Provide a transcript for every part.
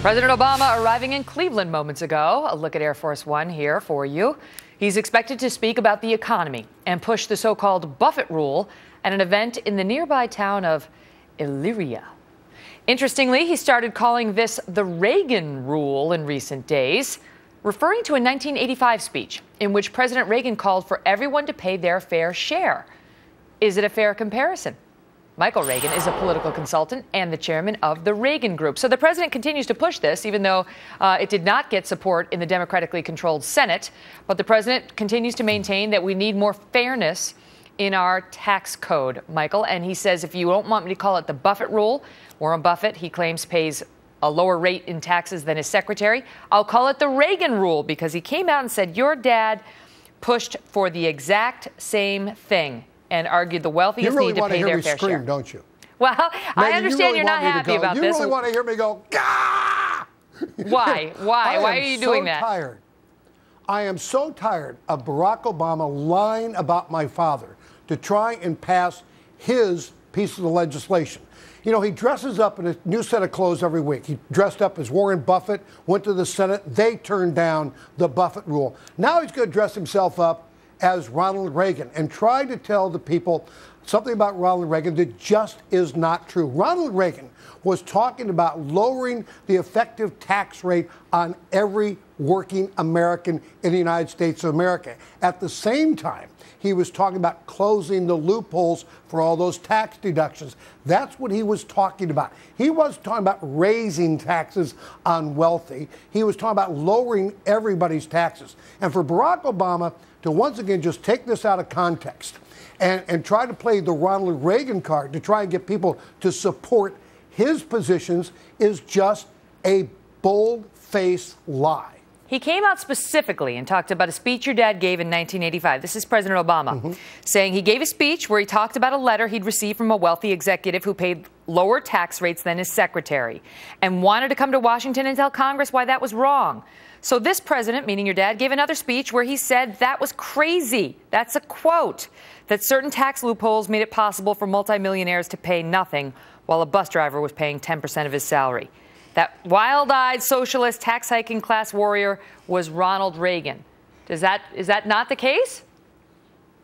President Obama arriving in Cleveland moments ago. A look at Air Force One here for you. He's expected to speak about the economy and push the so-called Buffett rule at an event in the nearby town of Elyria. Interestingly, he started calling this the Reagan rule in recent days, referring to a 1985 speech in which President Reagan called for everyone to pay their fair share. Is it a fair comparison? Michael Reagan is a political consultant and the chairman of the Reagan Group. So the president continues to push this, even though it did not get support in the democratically controlled Senate. But the president continues to maintain that we need more fairness in our tax code, Michael. And he says, if you don't want me to call it the Buffett rule, Warren Buffett, he claims, pays a lower rate in taxes than his secretary. I'll call it the Reagan rule, because he came out and said your dad pushed for the exact same thing and argued the wealthiest need to pay their fair share. You really want to hear me scream, don't you? Well, I understand you're not happy about this. You really want to hear me go, Gah! Why? Why are you doing that? Tired. I am so tired of Barack Obama lying about my father to try and pass his piece of the legislation. You know, he dresses up in a new set of clothes every week. He dressed up as Warren Buffett, went to the Senate. They turned down the Buffett rule. Now he's going to dress himself up as Ronald Reagan and try to tell the people something about Ronald Reagan that just is not true. Ronald Reagan was talking about lowering the effective tax rate on every working American in the United States of America. At the same time, he was talking about closing the loopholes for all those tax deductions. That's what he was talking about. He wasn't talking about raising taxes on wealthy. He was talking about lowering everybody's taxes. And for Barack Obama to once again just take this out of context and try to play the Ronald Reagan card to try and get people to support his positions is just a bold-faced lie. He came out specifically and talked about a speech your dad gave in 1985. This is President Obama saying he gave a speech where he talked about a letter he'd received from a wealthy executive who paid lower tax rates than his secretary and wanted to come to Washington and tell Congress why that was wrong. So this president, meaning your dad, gave another speech where he said that was crazy. That's a quote. That certain tax loopholes made it possible for multimillionaires to pay nothing while a bus driver was paying 10% of his salary. That wild-eyed socialist tax-hiking class warrior was Ronald Reagan. Is that not the case?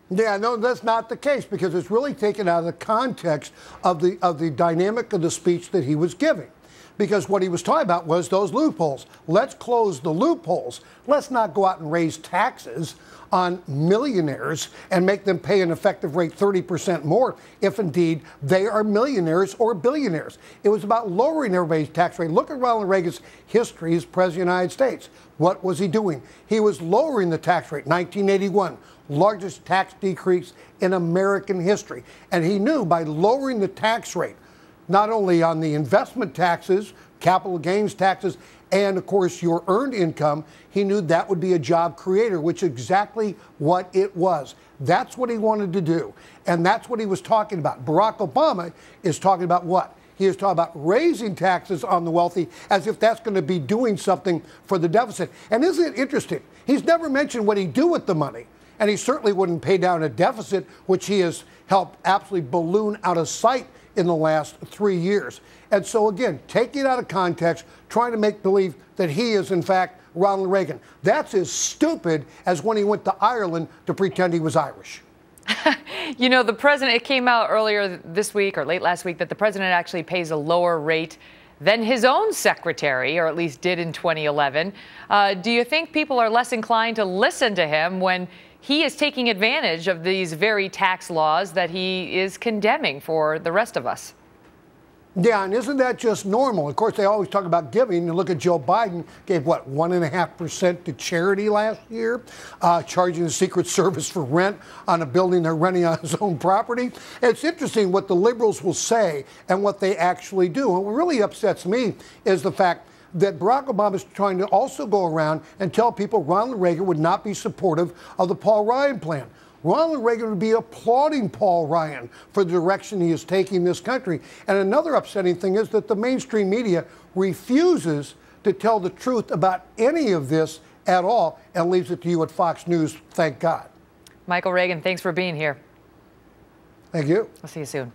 Yeah, no, that's not the case, because it's really taken out of the context of the dynamic of the speech that he was giving. Because what he was talking about was those loopholes. Let's close the loopholes. Let's not go out and raise taxes on millionaires and make them pay an effective rate 30% more if indeed they are millionaires or billionaires. It was about lowering everybody's tax rate. Look at Ronald Reagan's history as President of the United States. What was he doing? He was lowering the tax rate. 1981, largest tax decrease in American history. And he knew by lowering the tax rate, not only on the investment taxes, capital gains taxes, and, of course, your earned income, he knew that would be a job creator, which is exactly what it was. That's what he wanted to do, and that's what he was talking about. Barack Obama is talking about what? He is talking about raising taxes on the wealthy as if that's going to be doing something for the deficit. And isn't it interesting? He's never mentioned what he'd do with the money, and he certainly wouldn't pay down a deficit, which he has helped absolutely balloon out of sight in the last 3 years. And so, again, taking it out of context, trying to make believe that he is, in fact, Ronald Reagan. That's as stupid as when he went to Ireland to pretend he was Irish. You know, the president, it came out earlier this week or late last week that the president actually pays a lower rate than his own secretary, or at least did in 2011. Do you think people are less inclined to listen to him when he is taking advantage of these very tax laws that he is condemning for the rest of us? Yeah, and isn't that just normal? Of course, they always talk about giving. You look at Joe Biden, gave, what, 1.5% to charity last year, charging the Secret Service for rent on a building they're renting on his own property. It's interesting what the liberals will say and what they actually do. And what really upsets me is the fact that Barack Obama is trying to also go around and tell people Ronald Reagan would not be supportive of the Paul Ryan plan. Ronald Reagan would be applauding Paul Ryan for the direction he is taking this country. And another upsetting thing is that the mainstream media refuses to tell the truth about any of this at all and leaves it to you at Fox News, thank God. Michael Reagan, thanks for being here. Thank you. I'll see you soon.